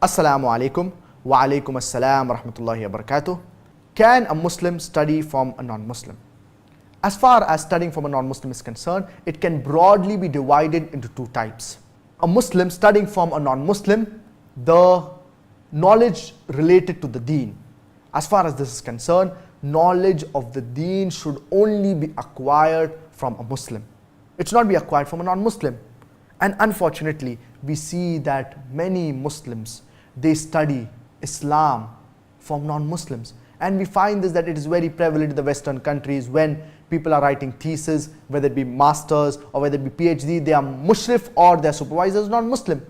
Assalamu alaikum wa alaikum assalam wa rahmatullahi wa barakatuh. Can a Muslim study from a non-Muslim? As far as studying from a non-Muslim is concerned, it can broadly be divided into two types. A Muslim studying from a non-Muslim, the knowledge related to the deen. As far as this is concerned, knowledge of the deen should only be acquired from a Muslim. It should not be acquired from a non-Muslim. And unfortunately, we see that many Muslims, they study Islam from non-Muslims. And we find this, that it is very prevalent in the Western countries when people are writing thesis, whether it be masters or whether it be PhD, they are mushrif or their supervisor is non-Muslim.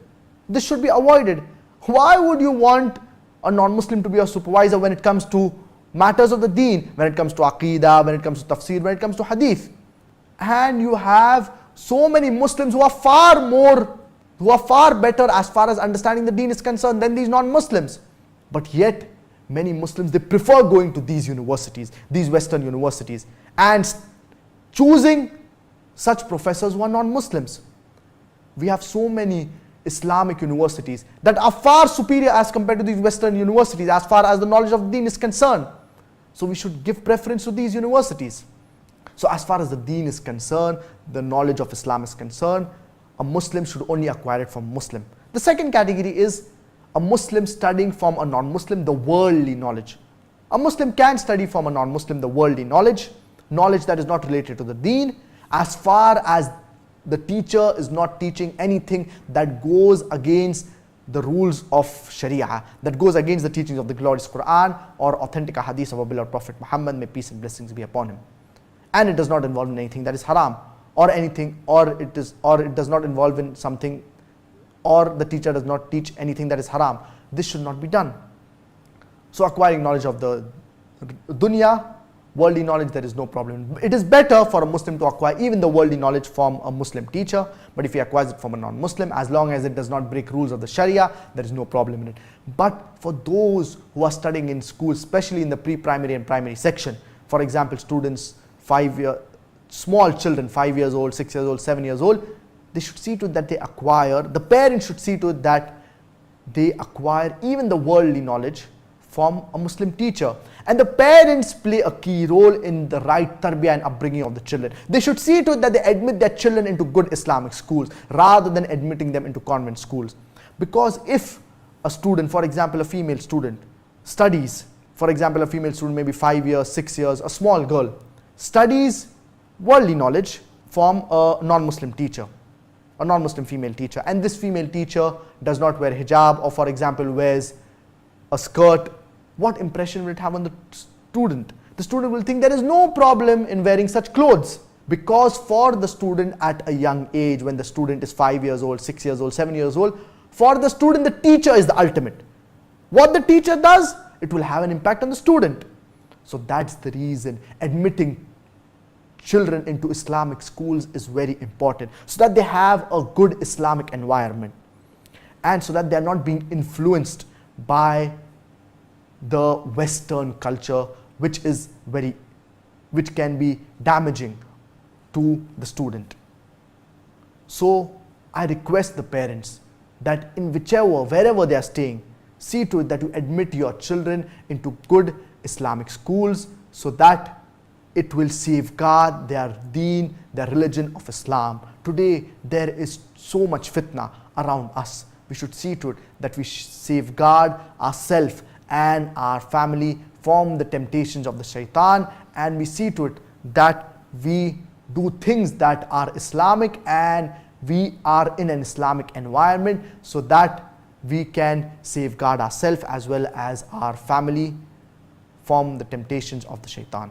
This should be avoided. Why would you want a non-Muslim to be your supervisor when it comes to matters of the deen, when it comes to aqeedah, when it comes to tafsir, when it comes to hadith? And you have so many Muslims who are far better as far as understanding the deen is concerned than these non-Muslims. But yet, many Muslims, they prefer going to these universities, these Western universities, and choosing such professors who are non-Muslims. We have so many Islamic universities that are far superior as compared to these Western universities as far as the knowledge of the deen is concerned. So we should give preference to these universities. So as far as the deen is concerned, the knowledge of Islam is concerned, a Muslim should only acquire it from Muslim. The second category is a Muslim studying from a non-Muslim the worldly knowledge. A Muslim can study from a non-Muslim the worldly knowledge that is not related to the deen, as far as the teacher is not teaching anything that goes against the rules of Sharia, that goes against the teachings of the glorious Quran or authentic hadith of our beloved Prophet Muhammad, may peace and blessings be upon him. And it does not involve in anything that is haram, or it does not involve in something, or the teacher does not teach anything that is haram. This should not be done. So acquiring knowledge of the dunya, worldly knowledge, there is no problem. It is better for a Muslim to acquire even the worldly knowledge from a Muslim teacher, but if he acquires it from a non-Muslim, as long as it does not break rules of the Sharia, there is no problem in it. But for those who are studying in school, especially in the pre-primary and primary section, for example, students, small children, 5 years old, 6 years old, 7 years old, they should see to it that they acquire, the parents should see to it that they acquire even the worldly knowledge from a Muslim teacher. And the parents play a key role in the right tarbiyah and upbringing of the children. They should see to it that they admit their children into good Islamic schools rather than admitting them into convent schools. Because if a student, for example a female student, studies, for example a female student maybe 5 years, 6 years, a small girl, studies worldly knowledge from a non-Muslim teacher, a non-Muslim female teacher, and this female teacher does not wear hijab, or for example wears a skirt, what impression will it have on the student? The student will think there is no problem in wearing such clothes, because for the student at a young age, when the student is 5 years old, 6 years old, 7 years old, for the student the teacher is the ultimate. What the teacher does, it will have an impact on the student. So that's the reason admitting children into Islamic schools is very important, so that they have a good Islamic environment and so that they are not being influenced by the Western culture, which can be damaging to the student. So I request the parents that in wherever they are staying, see to it that you admit your children into good Islamic schools, so that it will safeguard their deen, their religion of Islam. Today there is so much fitna around us. We should see to it that we safeguard ourselves and our family from the temptations of the shaitan, and we see to it that we do things that are Islamic and we are in an Islamic environment, so that we can safeguard ourselves as well as our family from the temptations of the shaitan.